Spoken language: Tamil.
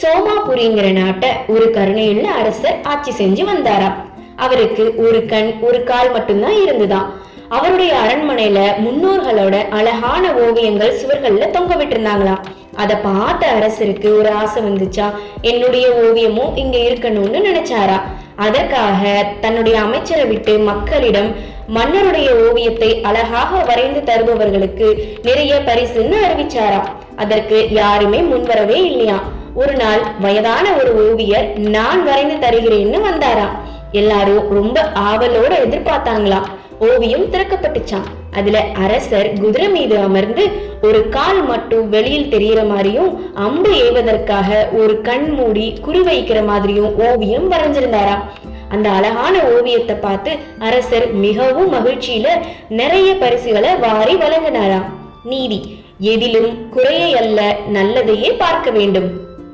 சோமாபுரிங்கிற நாட்டை ஒரு கருணையுள்ள அரசர் ஆட்சி செஞ்சு வந்தாராம். அவருக்கு ஒரு கண் ஒரு கால் மட்டும்தான் இருந்துதான். அவருடைய அரண்மனையில முன்னோர்களோட அழகான ஓவியங்கள் சுவர்கள்ல தொங்க விட்டு இருந்தாங்களாம். அதை பார்த்த அரசருக்கு ஒரு ஆசை வந்துச்சா, என்னுடைய ஓவியமும் இங்க இருக்கணும்னு நினைச்சாரா. அதற்காக தன்னுடைய அமைச்சரை விட்டு மக்களிடம் மன்னருடைய ஓவியத்தை அழகாக வரைந்து தருபவர்களுக்கு நிறைய பரிசுன்னு அறிவிச்சாராம். அதற்கு யாருமே முன்வரவே இல்லையா. ஒரு நாள் வயதான ஒரு ஓவியர் நான் வரைந்து தருகிறேன்னு வந்தாராம். எல்லாரும் ரொம்ப ஆவலோட எதிர்பார்த்தாங்களாம். ஓவியம் திறக்கப்பட்டுச்சான். அதுல அரசர் குதிரை மீது அமர்ந்து ஒரு கால் மட்டும் வெளியில் தெரியற மாதிரியும் அம்பு ஏவதற்காக ஒரு கண் மூடி குறி வைக்கிற மாதிரியும் ஓவியம் வரைஞ்சிருந்தாராம். அந்த அழகான ஓவியத்தை பார்த்து அரசர் மிகவும் மகிழ்ச்சியில நிறைய பரிசுகளை வாரி வழங்கினாராம். நீதி: எதிலும் குறையை அல்ல நல்லதையே பார்க்க வேண்டும்.